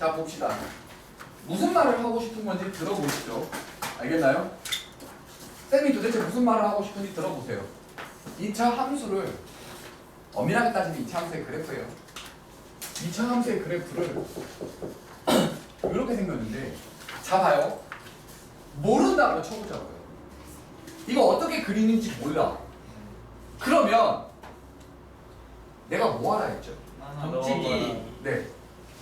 자 봅시다. 무슨 말을 하고 싶은 건지 들어보시죠. 알겠나요? 쌤이 도대체 무슨 말을 하고 싶은지 들어보세요. 2차 함수를 엄밀하게 따지면 2차 함수의 그래프예요. 2차 함수의 그래프를 이렇게 생겼는데 자 봐요. 모른다고 쳐보자고요. 이거 어떻게 그리는지 몰라. 그러면 내가 뭐 하라 했죠? 점찍이. 네.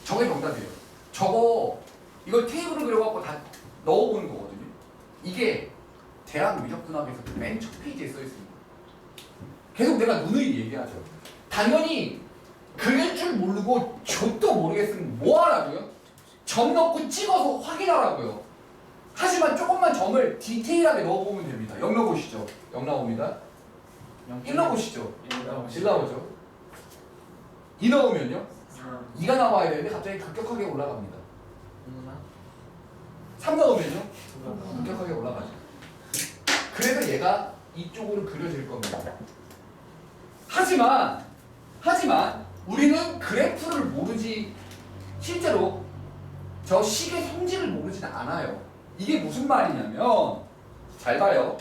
저게 정답이에요. 저거 이걸 테이블을 그려갖고 다 넣어보는 거거든요. 이게 대학 미적분학에서 맨 첫 페이지에 써 있습니다. 계속 내가 누누이 얘기하죠. 당연히 그릴 줄 모르고 족도 모르겠으면 뭐 하라고요? 점 넣고 찍어서 확인하라고요. 하지만 조금만 점을 디테일하게 넣어보면 됩니다. 0 넣어보시죠. 0 나옵니다. 1 넣어보시죠. 1 나오죠. 2 넣으면요? 2가 나와야 되는데 갑자기 급격하게 올라갑니다. 3 넣으면요? 급격하게 올라가죠. 그래서 얘가 이쪽으로 그려질 겁니다. 하지만 우리는 그래프를 모르지 실제로 저 식의 성질을 모르지는 않아요. 이게 무슨 말이냐면 잘 봐요.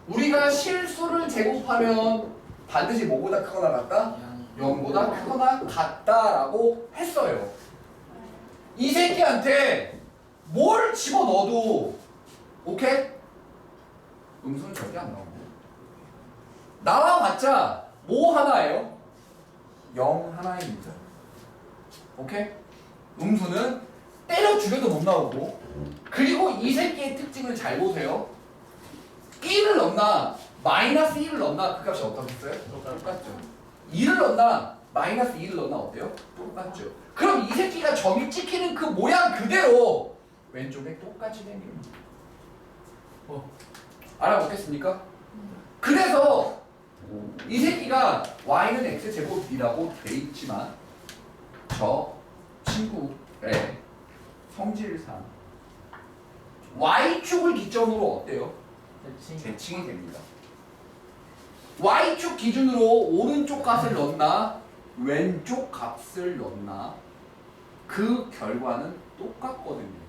우리가 실수를 제곱하면 반드시 뭐보다 크거나 같다? 0보다 크거나 같다라고 했어요. 이 새끼한테 뭘 집어넣어도 오케이? 음수는 절대 안 나옵니다. 나와봤자 뭐 하나예요? 0 하나입니다. 오케이? 음수는 때려 죽여도 못 나오고 그리고 이 새끼의 특징을 잘 보세요. 1을 넣나 마이너스 1을 넣나 그 값이 어떻겠어요? 똑같죠. 2를 넣나 마이너스 2를 넣나 어때요? 똑같죠. 그럼 이 새끼가 점이 찍히는 그 모양 그대로 왼쪽에 똑같이 생깁니다. 알아보겠습니까? 그래서 이 새끼가 y는 x제곱이라고 돼 있지만 저 친구의 성질상 y축을 기점으로 어때요? 대칭이 됩니다. y축 기준으로 오른쪽 값을 넣나 왼쪽 값을 넣나 그 결과는 똑같거든요.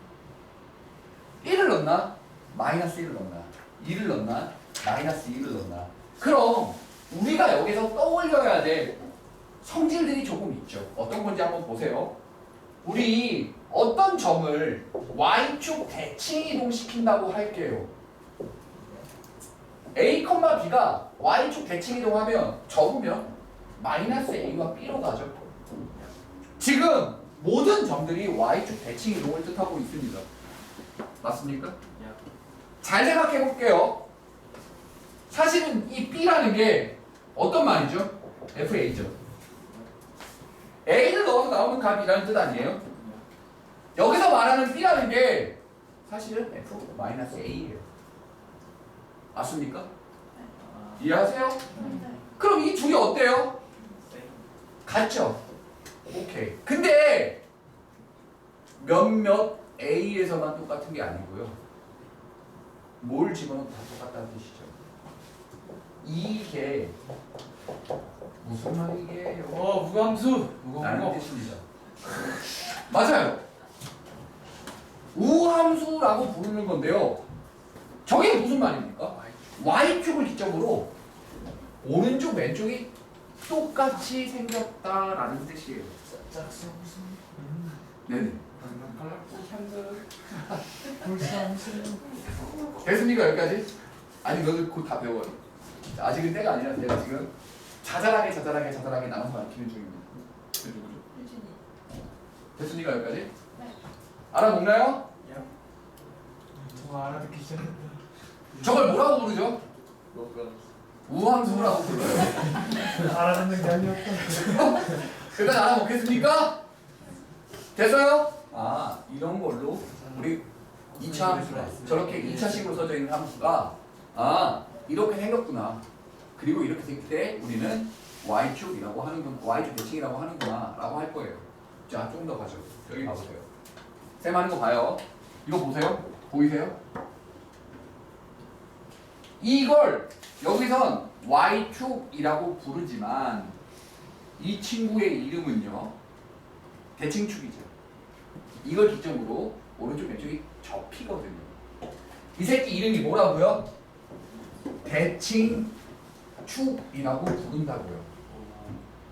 1을 넣나 마이너스 1을 넣나 2를 넣나 마이너스 2를 넣나 그럼 우리가 여기서 떠올려야 될 성질들이 조금 있죠. 어떤 건지 한번 보세요. 우리 어떤 점을 y축 대칭 이동시킨다고 할게요. a, b가 y축 대칭 이동하면 접으면 마이너스 a와 b로 가죠. 지금 모든 점들이 y축 대칭 이동을 뜻하고 있습니다. 맞습니까? 잘 생각해 볼게요. 사실은 이 b라는 게 어떤 말이죠? fa죠. a를 넣어서 나오는 값이라는 뜻 아니에요? 여기서 말하는 b라는 게 사실은 f-a예요. 맞습니까? 이해하세요? 그럼 이 둘이 어때요? 같죠? 오케이. 근데 몇몇 a에서만 똑같은 게 아니고요. 뭘 집어넣어도 다 똑같다는 뜻이죠. 이게 무슨 말이게요? 무함수. 라는 뜻입니다. 맞아요. 우함수라고 부르는 건데요. 저게 무슨 말입니까? y축을 기점으로 오른쪽 왼쪽이 똑같이 생겼다라는 뜻이에요. 네네. 됐습니까 여기까지? 아니 너들 곧 다 배워요. 아직은 때가 아니라 내가 지금 자잘하게 나눠서 가르치는 중입니다. 누구죠? 됐습니까 여기까지? 네. 알아먹나요? 저거 알아듣기 시작했다. 저걸 뭐라고 부르죠? 우함수라고 불러요. 알아듣는 게 아니었다. 그까지 알아먹겠습니까? 됐어요? 아 이런 걸로 우리 2차 함수가 저렇게 2차식으로 써져 있는 함수가 이렇게 생겼구나. 그리고 이렇게 생길 때 우리는 y축이라고 하는구나, y축 대칭이라고 하는구나 라고 할 거예요. 자, 좀 더 가죠. 여기 봐보세요. 쌤 하는 거 봐요. 이거 보세요. 보이세요? 이걸 여기선 y축이라고 부르지만 이 친구의 이름은요 대칭축이죠. 이걸 기점으로 오른쪽 왼쪽이 접히거든요. 이 새끼 이름이 뭐라고요? 대칭축이라고 부른다고요.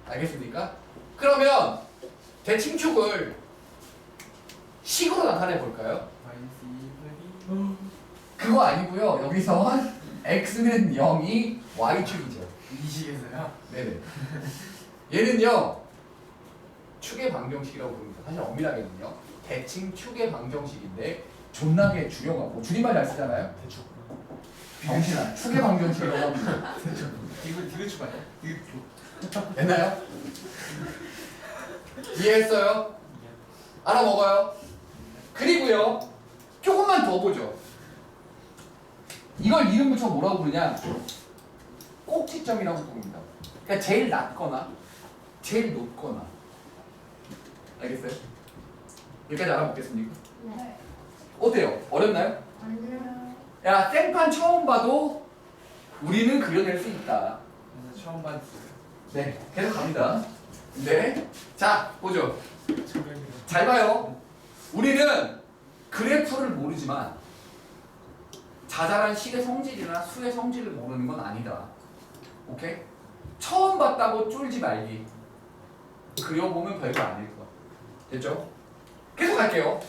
알겠습니까? 그러면 대칭축을 식으로 나타내 볼까요? 그거 아니고요. 여기서 x는 0이 y축이죠. 이 식에서요? 네네. 얘는요 축의 방정식이라고 부릅니다. 사실 엄밀하게는요 대칭축의 방정식인데 존나게 줄여갖고 줄임말 잘 쓰잖아요. 대충. 병신아 축의 방정식이라고 합니다. 디귿축 아니야? 디귿축. 됐나요? 이해했어요? 알아먹어요? 그리고요 조금만 더 보죠. 이걸 이름 붙여 뭐라고 부르냐? 꼭지점이라고 부릅니다. 그러니까 제일 낮거나 제일 높거나. 알겠어요? 여기까지 알아먹겠습니까? 네. 어때요? 어렵나요? 아니요. 야 생판 처음 봐도 우리는 그려낼 수 있다. 처음 봤어요. 네 계속 갑니다. 네. 자 보죠. 저렴이요. 잘 봐요. 우리는 그래프를 모르지만 자잘한 식의 성질이나 수의 성질을 모르는 건 아니다. 오케이? 처음 봤다고 쫄지 말기. 그려보면 별거 아닐 거. 됐죠? 계속 갈게요.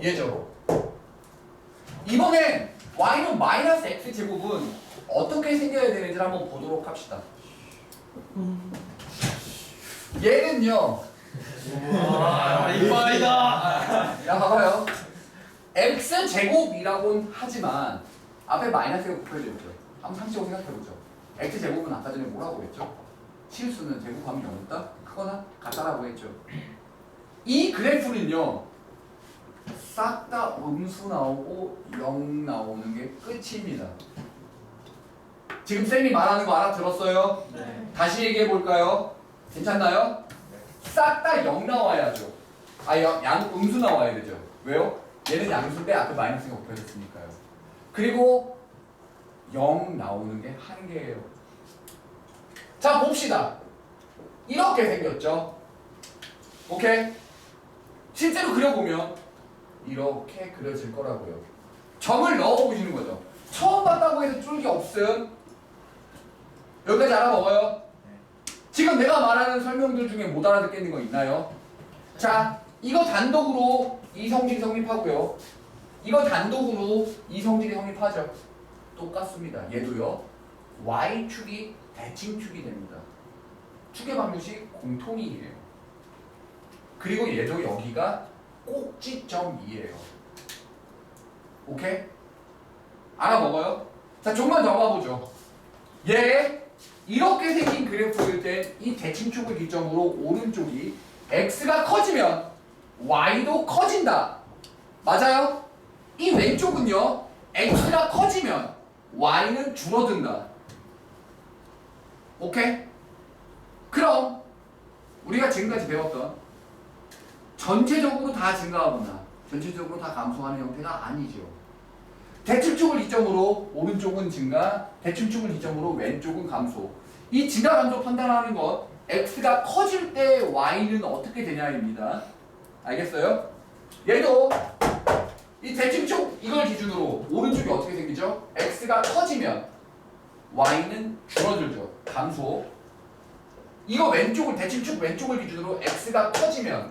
이해죠? 이번엔 y는 마이너스 x 제곱은 어떻게 생겨야 되는지 한번 보도록 합시다. 얘는요. 와, 이빨이다. 야 봐봐요. x 제곱이라고는 하지만 앞에 마이너스가 곱해져 있죠. 한번 상식적으로 생각해보죠. x 제곱은 아까 전에 뭐라고 했죠? 실수는 제곱하면 0보다 크거나 같다라고 했죠. 이 그래프는요 싹 다 음수 나오고 0 나오는 게 끝입니다. 지금 쌤이 말하는 거 알아들었어요? 네. 다시 얘기해 볼까요? 괜찮나요? 싹 다 0 나와야죠. 양 음수 나와야 되죠. 왜요? 얘는 양수인데 앞에 마이너스가 곱해졌으니까요. 그리고 0 나오는 게 한 개예요. 자 봅시다. 이렇게 생겼죠. 오케이? 실제로 그려보면 이렇게 그려질 거라고요. 점을 넣어보시는 거죠. 처음 봤다고 해서 쫄 게 없음. 여기까지 알아먹어요? 지금 내가 말하는 설명들 중에 못 알아듣겠는 거 있나요? 자, 이거 단독으로 이 성질이 성립하고요. 이거 단독으로 이 성질이 성립하죠. 똑같습니다. 얘도요. y축이 대칭축이 됩니다. 축의 방정식 공통이에요. 그리고 얘도 여기가 꼭지점이에요. 오케이? 알아먹어요? 자, 조금만 더 가보죠. 얘 이렇게 생긴 그래프일 때 이 대칭축을 기점으로 오른쪽이 x가 커지면 y도 커진다. 맞아요? 이 왼쪽은요. x가 커지면 y는 줄어든다. 오케이? 그럼 우리가 지금까지 배웠던 전체적으로 다 증가하거나 전체적으로 다 감소하는 형태가 아니죠. 대칭축을 기점으로 오른쪽은 증가, 대칭축을 기점으로 왼쪽은 감소. 이 증가 감소 판단하는 것 x가 커질 때 y는 어떻게 되냐입니다. 알겠어요? 얘도 이 대칭축 이걸 기준으로 오른쪽이 어떻게 생기죠? x가 커지면 y는 줄어들죠. 감소. 이거 왼쪽을 대칭축 왼쪽을 기준으로 x가 커지면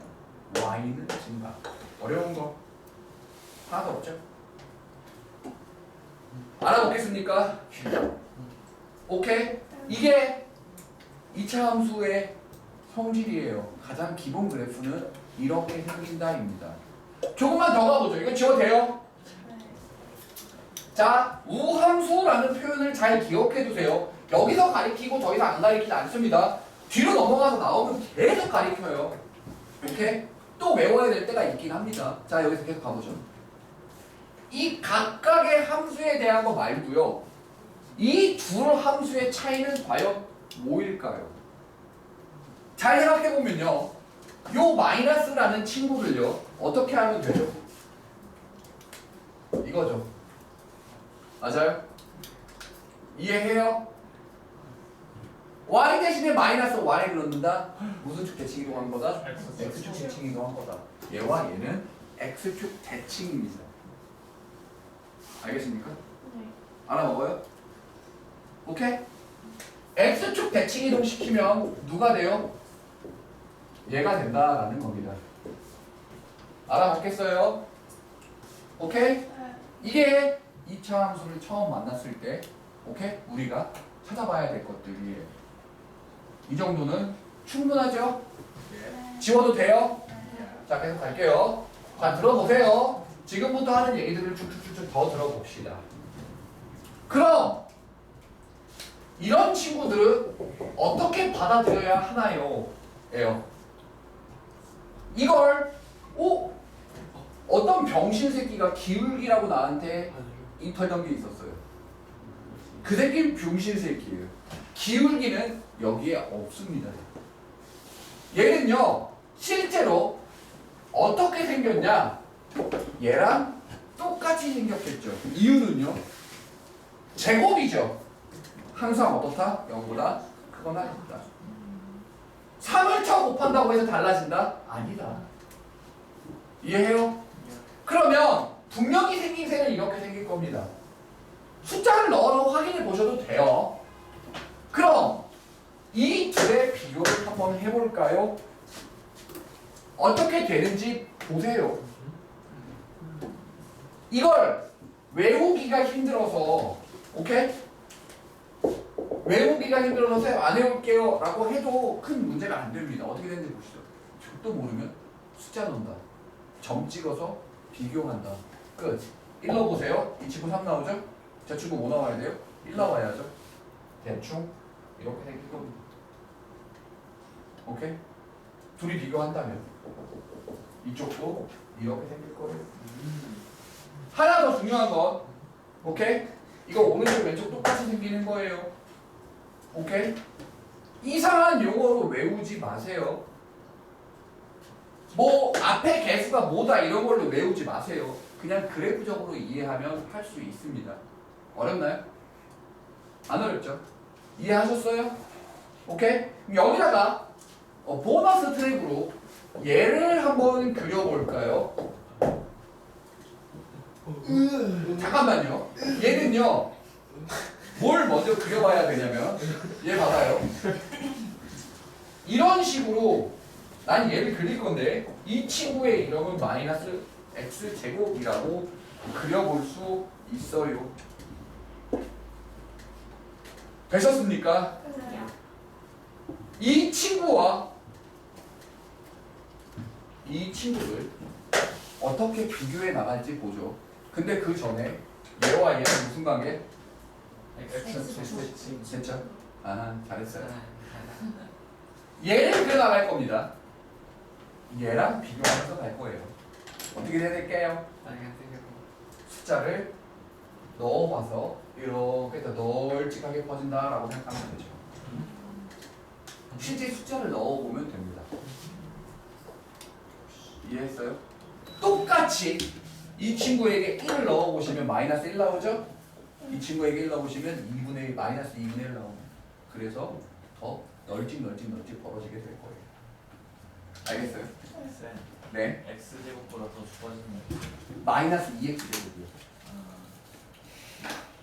y는 증가. 어려운 거 하나도 없죠? 알아보겠습니까? 오케이? 이게 2차 함수의 성질이에요. 가장 기본 그래프는 이렇게 생긴다입니다. 조금만 더 가보죠. 이거 지워도 돼요? 자, 우함수라는 표현을 잘 기억해 두세요. 여기서 가리키고 더 이상 안 가리키지 않습니다. 뒤로 넘어가서 나오면 계속 가리켜요. 이렇게 또 외워야 될 때가 있긴 합니다. 자, 여기서 계속 가보죠. 이 각각의 함수에 대한 거 말고요. 이 둘 함수의 차이는 과연 뭐일까요? 잘 생각해보면요. 요 마이너스라는 친구를요. 어떻게 하면 되죠? 이거죠. 맞아요? 이해해요? y 대신에 마이너스 y를 넣는다. 무슨 축 대칭 이동한 거다? x축 대칭 이동한 거다. 얘와 얘는 x축 대칭입니다. 알겠습니까? 네. 알아먹어요? 오케이? x축 대칭 이동시키면 누가 돼요? 얘가 된다라는 겁니다. 알아먹겠어요? 오케이? 네. 이게 2차 함수를 처음 만났을 때 오케이? 우리가 찾아봐야 될 것들이에요. 이 정도는 충분하죠? 네. 지워도 돼요? 네. 자, 계속 갈게요. 자, 들어보세요. 지금부터 하는 얘기들을 쭉쭉쭉쭉 더 들어봅시다. 그럼 이런 친구들은 어떻게 받아들여야 하나요? 예요. 이걸 어떤 병신 새끼가 기울기라고 나한테 인터던 게 있었어요. 그 새끼는 병신 새끼예요. 기울기는 여기에 없습니다. 얘는요 실제로 어떻게 생겼냐? 얘랑 똑같이 생겼겠죠. 이유는요 제곱이죠. 항상 어떻다? 0보다 크거나 같다. 3을 쳐 곱한다고 해서 달라진다? 아니다. 이해해요? 그러면 분명히 생긴 새는 이렇게 생길 겁니다. 숫자를 넣어서 확인해 보셔도 돼요. 그럼 이 둘의 비교를 한번 해볼까요? 어떻게 되는지 보세요. 이걸 외우기가 힘들어서 오케이? 외우기가 힘들어서 쌤 안 외울게요 라고 해도 큰 문제가 안 됩니다. 어떻게 되는지 보시죠. 또 모르면 숫자 넣는다. 점 찍어서 비교한다. 끝. 1 넣어보세요. 이 친구 3 나오죠? 저 친구 뭐 나와야 돼요? 1 나와야죠. 대충 이렇게 생길 겁니다. 오케이? 둘이 비교한다면 이쪽도 이렇게 생길 거예요. 하나 더 중요한 건 오케이? 이거 오른쪽 왼쪽 똑같이 생기는 거예요. 오케이? 이상한 용어로 외우지 마세요. 뭐 앞에 개수가 뭐다 이런 걸로 외우지 마세요. 그냥 그래프적으로 이해하면 할 수 있습니다. 어렵나요? 안 어렵죠? 이해하셨어요? 오케이? 그럼 여기다가 보너스 트랙으로 얘를 한번 그려볼까요? 잠깐만요. 얘는요 뭘 먼저 그려봐야 되냐면 얘 봐봐요. 이런 식으로 난 얘를 그릴 건데 이 친구의 이름은 마이너스 x제곱이라고 그려볼 수 있어요. 되셨습니까? 네. 이 친구와 이 친구를 어떻게 비교해 나갈지 보죠. 근데 그 전에 얘와 얘는 무슨 관계? 됐죠? 아 잘했어요. 얘를 그려 나갈 겁니다. 얘랑 비교하면서 갈 거예요. 어떻게 해야 될까요? 숫자를 넣어봐서 이렇게 더 널찍하게 퍼진다라고 생각하면 되죠. 실제 숫자를 넣어보면 됩니다. 이해했어요? 똑같이 이 친구에게 1을 넣어보시면 마이너스 1 나오죠? 이 친구에게 1 넣어보시면 2분의 1, 마이너스 2분의 1 나옵니다. 그래서 더 널찍 벌어지게 될 거예요. 알겠어요? 네. x제곱보다 더 좁아지는 마이너스 2x제곱이요.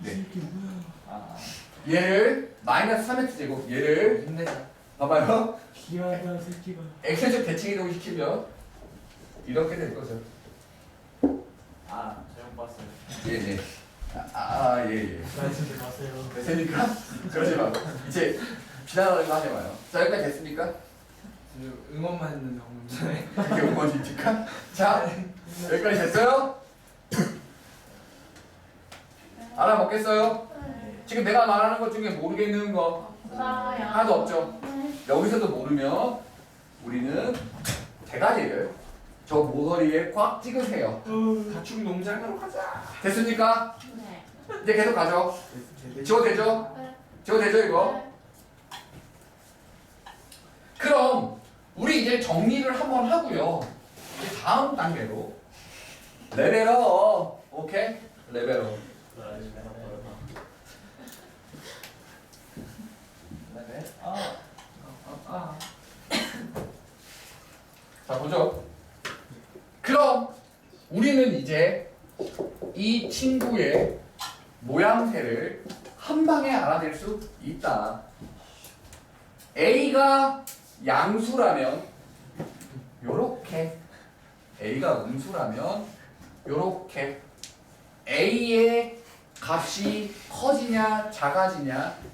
네. 아 얘를 마이너스 3x제곱 얘를 힘내자. 봐봐요. 귀하다 새끼가. x제곱 대칭 이동시키면 이렇게 될 거죠. 잘못 봤어요. 예예. 예. 말씀들 마세요. 됐습니까? 그러지 말고 이제 비난하는 거 하지 마요. 자 여기까지 됐습니까? 응원만 했는데 방금 전에. 이게 응원입니까? 자 여기까지 됐어요? 알아먹겠어요? 지금 내가 말하는 것 중에 모르겠는 거 하나도 없죠? 여기서도 모르면 우리는 대가리를 저 모서리에 꽉 찍으세요. 가축 농장으로 가자. 됐습니까? 네. 이제 계속 가죠. 지워되죠? 지워되죠 이거? 그럼 우리 이제 정리를 한번 하고요. 이제 다음 단계로 레벨업. 오케이? 레벨업. 네. 자, 보죠. 그럼 우리는 이제 이 친구의 모양새를 한 방에 알아낼 수 있다. A가 양수라면 요렇게, A가 음수라면 요렇게, A의 값이 커지냐 작아지냐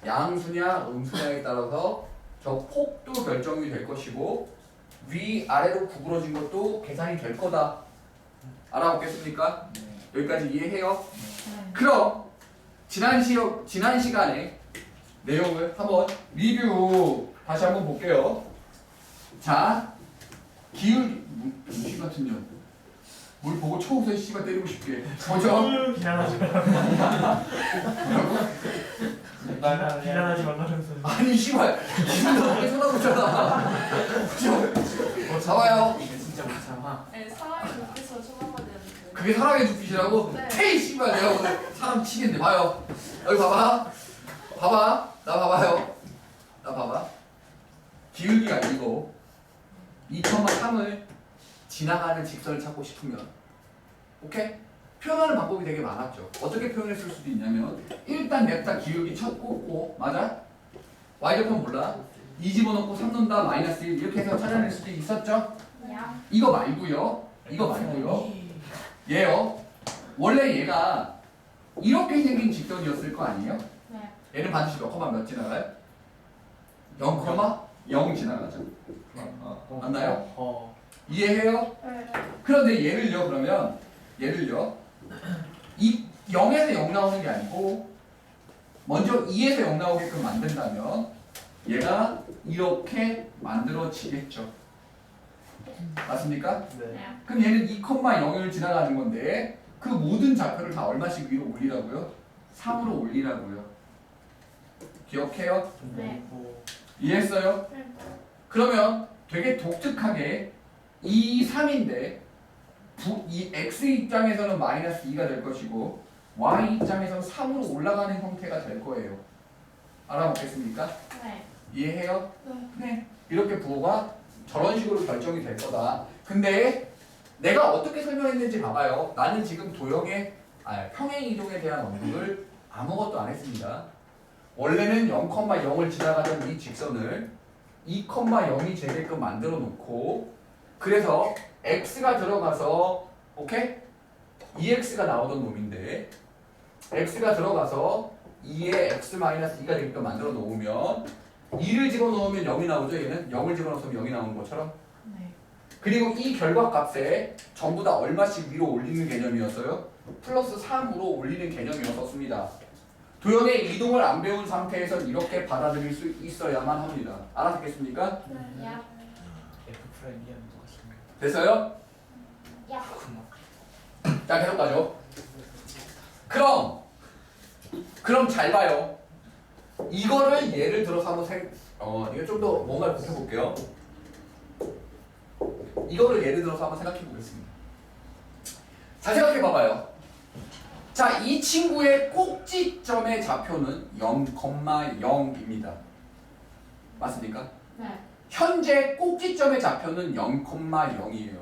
양수냐 음수냐에 따라서 저 폭도 결정이 될 것이고 위아래로 구부러진 것도 계산이 될 거다. 알아보겠습니까? 네. 여기까지 이해해요? 그럼 지난 시간에 내용을 한번 리뷰 다시 한번 볼게요. 자, 무시 같은 년. 뭘 보고 초우서 씨발 때리고 싶게. 보죠. 비난하지 말라는 소리. 아니 씨발 기분도 되게 쳐다보잖아. 보죠. 잡아요. 이게 진짜 못 참아. 네, 사람의 눈빛으로 쳐다봐야 되는데. 그게 사랑의 눈빛이라고? 네. 헤이 씨발 내가 오늘 사람 치겠네. 봐요. 여기 봐봐. 봐봐. 나 봐봐요. 나 봐봐. 기울기가 아니고 2,3을 지나가는 직선을 찾고 싶으면 오케이? 표현하는 방법이 되게 많았죠. 어떻게 표현했을 수도 있냐면 일단 냅다 기울기 첫 꽂고 맞아? y좌편 몰라? 2 집어넣고 3 넣는다 마이너스 1 이렇게 해서 찾아낼 수도 있었죠? 야. 이거 말고요. 이거 말고요. 얘요. 원래 얘가 이렇게 생긴 직선이었을 거 아니에요? 네. 얘는 반드시 몇 컴마 몇 지나가요? 0,0 지나가죠. 맞나요? 이해해요? 네. 그런데 얘를요 이 0에서 0 나오는 게 아니고 먼저 2에서 0 나오게끔 만든다면 얘가 이렇게 만들어지겠죠. 맞습니까? 네. 그럼 얘는 2,0을 지나가는 건데 그 모든 좌표를 다 얼마씩 위로 올리라고요? 3으로 올리라고요. 기억해요? 네. 이해했어요? 네. 그러면 되게 독특하게 2, 3인데 이 x 입장에서는 마이너스 2가 될 것이고 y 입장에서는 3으로 올라가는 형태가 될 거예요. 알아먹겠습니까? 네. 이해해요? 네. 네. 이렇게 부호가 저런 식으로 결정이 될 거다. 근데 내가 어떻게 설명했는지 봐봐요. 나는 지금 평행 이동에 대한 언급을 아무것도 안 했습니다. 원래는 0,0을 지나가던 이 직선을 2,0이 되게끔 만들어 놓고 그래서 x가 들어가서 오케이? 2x가 나오던 놈인데 x가 들어가서 2에 x-2가 되게끔 만들어 놓으면 2를 집어넣으면 0이 나오죠. 얘는 0을 집어넣으면 0이 나오는 것처럼. 네. 그리고 이 결과값에 전부 다 얼마씩 위로 올리는 개념이었어요? 플러스 3으로 올리는 개념이었습니다. 도형의 이동을 안 배운 상태에서 이렇게 받아들일 수 있어야만 합니다. 알아듣겠습니까? 네. 야. F 프라임 이하는 똑같습니다. 됐어요? 야. 자, 계속 가죠. 그럼 잘 봐요. 이거를 예를 들어서 한번 이거 좀 더 뭔가를 곱해볼게요. 이거를 예를 들어서 한번 생각해 보겠습니다. 자, 생각해 봐봐요. 자, 이 친구의 꼭지점의 좌표는 0,0입니다. 맞습니까? 네. 현재 꼭지점의 좌표는 0,0이에요.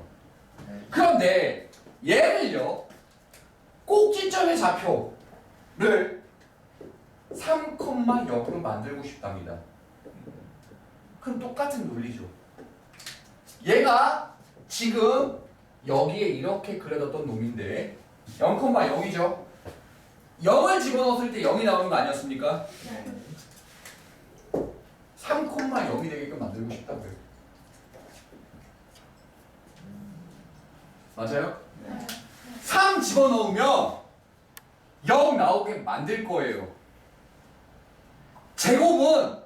그런데 얘를요, 꼭지점의 좌표를 3,0으로 만들고 싶답니다. 그럼 똑같은 논리죠. 얘가 지금 여기에 이렇게 그려뒀던 놈인데 0,0이죠. 0을 집어넣었을 때 0이 나오는 거 아니었습니까? 네. 3,0이 되게끔 만들고 싶다고요. 맞아요? 네. 3 집어넣으면 0 나오게 만들 거예요. 제곱은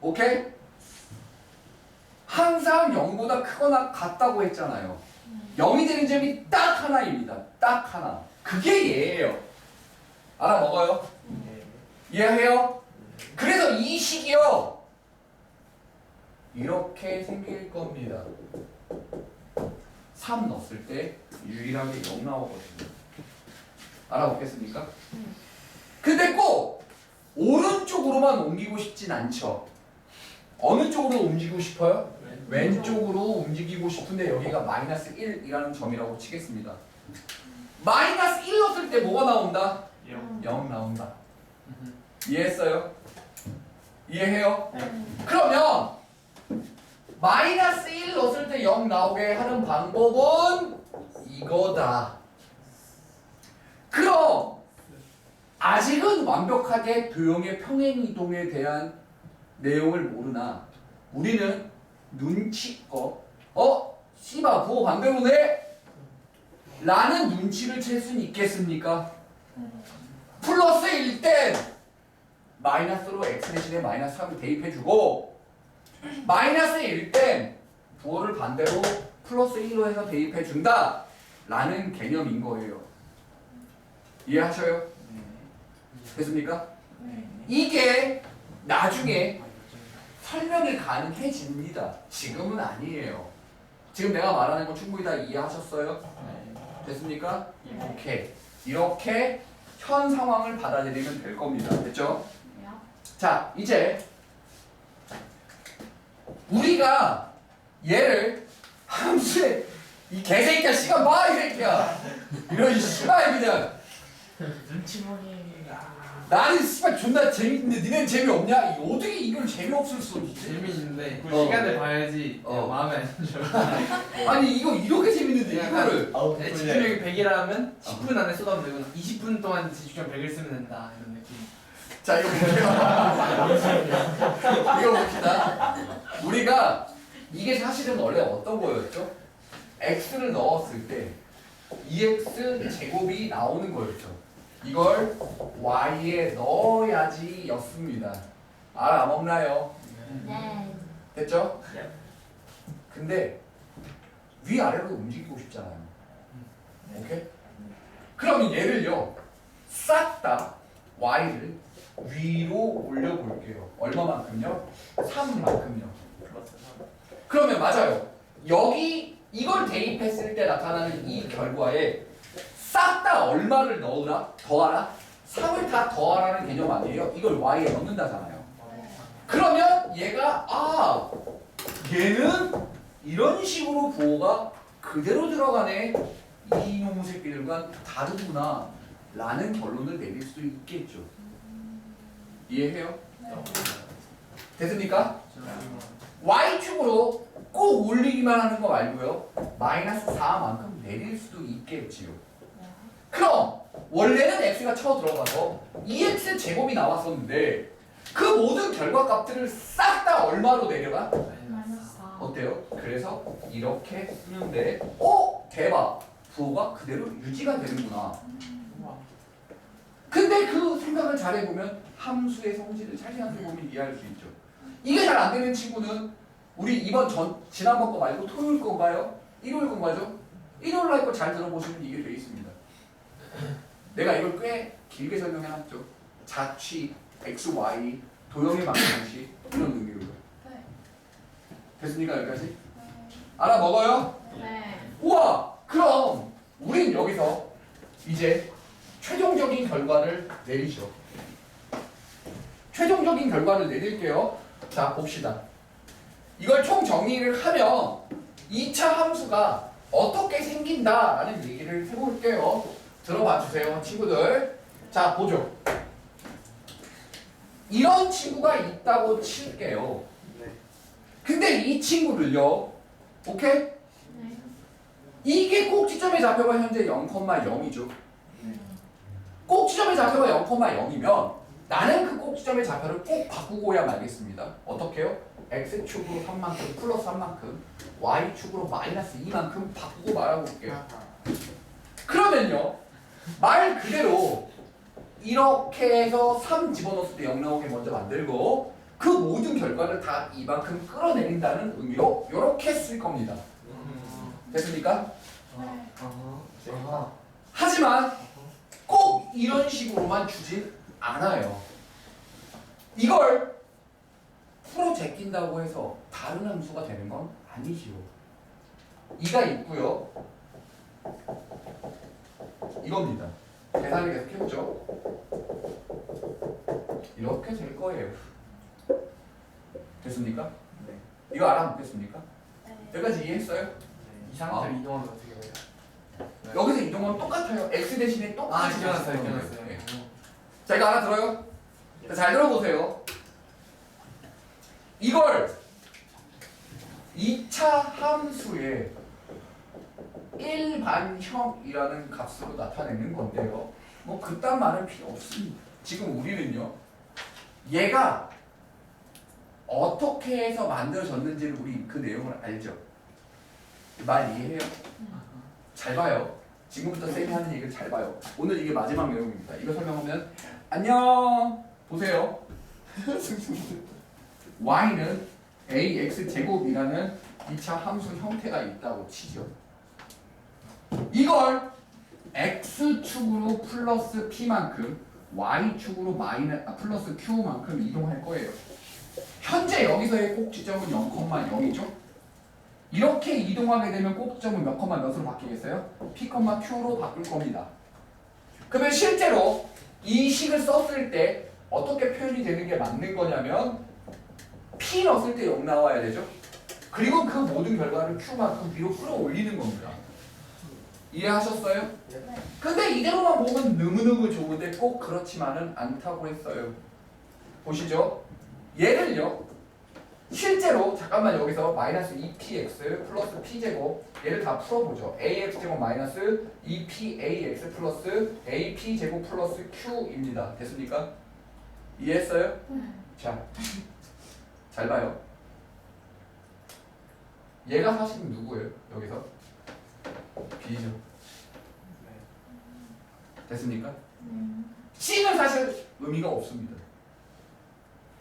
오케이? 항상 0보다 크거나 같다고 했잖아요. 0이 되는 점이 딱 하나입니다. 딱 하나. 그게 얘예요. 알아먹어요? 네. 이해해요? 그래서 이 식이요 이렇게 생길 겁니다. 3 넣었을 때 유일하게 0 나오거든요. 알아먹겠습니까? 근데 꼭 오른쪽 오른쪽으로만 옮기고 싶진 않죠. 어느 쪽으로 움직이고 싶어요? 왼쪽으로 움직이고 싶은데 여기가 마이너스 1이라는 점이라고 치겠습니다. 마이너스 1 넣었을 때 뭐가 나온다? 0 나온다. 이해했어요? 이해해요? 그러면 마이너스 1 넣었을 때 0 나오게 하는 방법은 이거다. 그럼 아직은 완벽하게 도형의 평행이동에 대한 내용을 모르나 우리는 눈치껏 씨바 부호 반대로네? 라는 눈치를 챌 수는 있겠습니까? 플러스일 땐 마이너스로 x 대신에 마이너스 3을 대입해주고 마이너스일 땐 부호를 반대로 플러스 1로 해서 대입해준다 라는 개념인 거예요. 이해하셔요? 됐습니까? 이게 나중에 설명이 가능해집니다. 지금은 아니에요. 지금 내가 말하는 거 충분히 다 이해하셨어요? 됐습니까? 오케이. 이렇게 현 상황을 받아들이면 될 겁니다. 됐죠? 자, 이제 우리가 얘를 함수에 이 개새끼야 시간 봐 이 새끼야 이런 씨발 그냥 눈치보기. 나는 씨발 존나 재밌는데 니네는 재미없냐? 어떻게 이걸 재미없을 수 있지? 재미있는데 시간을 봐야지 마음에 안 들어. 아니 이거 이렇게 재밌는데 이거를 내 집중력이 100이라면 10분 안에 쏟아도 되고 20분 동안 집중력 100을 쓰면 된다 이런 느낌. 자 이거 볼게요. 이거 봅시다. 우리가 이게 사실은 원래 어떤 거였죠? x를 넣었을 때 2x 제곱이 나오는 거였죠. 이걸 y에 넣어야지 였습니다. 알아먹나요? 네. 됐죠? 근데 위아래로 움직이고 싶잖아요. 오케이? 그럼 얘를요 싹 다 y를 위로 올려볼게요. 얼마만큼요? 3만큼요. 그러면 맞아요. 여기 이걸 대입했을 때 나타나는 이 결과에 싹 다 얼마를 넣으라? 더하라? 3을 다 더하라는 개념 아니에요? 이걸 y에 넣는다잖아요. 그러면 얘가 얘는 이런 식으로 부호가 그대로 들어가네. 이놈의 새끼들과 다르구나 라는 결론을 내릴 수도 있겠죠. 이해해요? 됐습니까? y축으로 꼭 올리기만 하는 거 말고요. 마이너스 4만큼 내릴 수도 있겠지요. 그럼 원래는 x가 쳐 들어가서 2x 제곱이 나왔었는데 그 모든 결과값들을 싹 다 얼마로 내려가? 마이너스 4. 어때요? 그래서 이렇게 쓰는데 대박! 부호가 그대로 유지가 되는구나. 근데 그 생각을 잘 해보면 함수의 성질을 잘 생각해보면 이해할 수 있죠. 이게 잘 안 되는 친구는 우리 지난번 거 말고 토요일 건가요? 일요일 건가죠? 일요일 날 거 잘 들어보시면 이게 돼 있습니다. 내가 이걸 꽤 길게 설명해놨죠. 자취, x, y, 도형의 방정식 이런 의미로. 네. 됐습니까 여기까지? 알아먹어요? 네. 우와! 그럼 우린 여기서 이제 최종적인 결과를 내리죠. 최종적인 결과를 내릴게요. 자 봅시다. 이걸 총 정리를 하면 2차 함수가 어떻게 생긴다라는 얘기를 해볼게요. 들어봐 주세요 친구들. 자 보죠. 이런 친구가 있다고 칠게요. 근데 이 친구를요 오케이? 네. 이게 꼭지점의 좌표가 현재 0,0이죠. 꼭지점의 좌표가 0,0이면 나는 그 꼭지점의 좌표를 꼭 바꾸고야 말겠습니다. 어떻게요? x축으로 3만큼 플러스 3만큼 y축으로 마이너스 2만큼 바꾸고 말아볼게요. 그러면요 말 그대로 이렇게 해서 3 집어넣었을 때 0 나오게 먼저 만들고 그 모든 결과를 다 이만큼 끌어내린다는 의미로 이렇게 쓸 겁니다. 됐습니까? 네. 하지만 꼭 이런 식으로만 주진 않아요. 이걸 풀어 제낀다고 해서 다른 함수가 되는 건 아니지요. 이가 있고요. 이겁니다. 계산을 계속 해보죠. 이렇게 될 거예요. 됐습니까? 네. 이거 알아먹겠습니까? 네. 여기까지 이해했어요? 이 상태로 이동하면 어떻게 돼요? 여기서 이동은 똑같아요. x 대신에 똑같이 기억났어요. 써놓은 기억났어요. 거예요. 네. 자, 이거 알아들어요? 자, 잘 들어보세요. 이걸 2차 함수의 일반형이라는 값으로 나타내는 건데요. 뭐 그딴 말은 필요 없습니다. 지금 우리는요. 얘가 어떻게 해서 만들어졌는지를 우리 그 내용을 알죠. 말 이해해요? 잘 봐요. 지금부터 쌤이 하는 얘기를 잘 봐요. 오늘 이게 마지막 내용입니다. 이거 설명하면 안녕 보세요. y는 ax 제곱이라는 2차 함수 형태가 있다고 치죠. 이걸 x축으로 플러스 p만큼 y축으로 플러스 q만큼 이동할 거예요. 현재 여기서의 꼭지점은 0,0이죠. 이렇게 이동하게 되면 꼭지점은 몇 컴마 몇으로 바뀌겠어요? p, q로 바꿀 겁니다. 그러면 실제로 이 식을 썼을 때 어떻게 표현이 되는 게 맞는 거냐면 p 넣었을 때 0 나와야 되죠. 그리고 그 모든 결과를 q만큼 위로 끌어올리는 겁니다. 이해하셨어요? 네. 근데 이대로만 보면 너무너무 좋은데 꼭 그렇지만은 않다고 했어요. 보시죠. 얘를요. 실제로 잠깐만 여기서 마이너스 2px 플러스 p제곱 얘를 다 풀어보죠. ax제곱 마이너스 2pax 플러스 ap제곱 플러스 q입니다. 됐습니까? 이해했어요? 자, 잘 봐요. 얘가 사실은 누구예요? 여기서? b죠. 됐습니까? c는 사실 의미가 없습니다.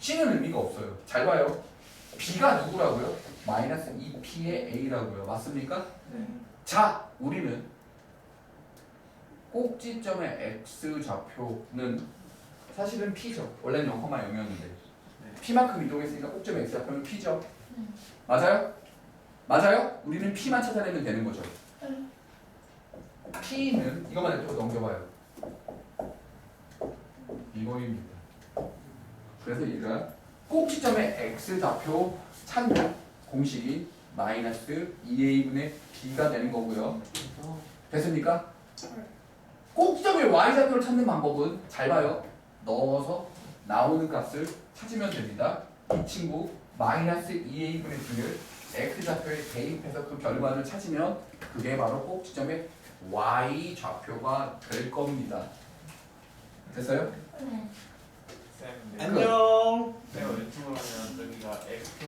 c는 의미가 없어요. 잘 봐요. b가 누구라고요? 마이너스 2p의 a라고요. 맞습니까? 네. 자, 우리는 꼭지점의 x 좌표는 사실은 p죠. 원래는 0,0이었는데 p만큼 이동했으니까 꼭지점의 x 좌표는 p죠. 맞아요? 맞아요? 우리는 p만 찾아내면 되는 거죠. p는 이것만 또 넘겨봐요. 이거입니다. 그래서 얘가 꼭지점의 x 좌표 찾는 공식이 마이너스 2a분의 b가 되는 거고요. 됐습니까? 꼭지점의 y 좌표를 찾는 방법은 잘 봐요. 넣어서 나오는 값을 찾으면 됩니다. 이 친구 마이너스 2a분의 b를 x 좌표에 대입해서 그 결과를 찾으면 그게 바로 꼭지점의 y 좌표가 될 겁니다. 됐어요? 네. 쌤, 안녕. 쌤 유튜브 하면 저기가 X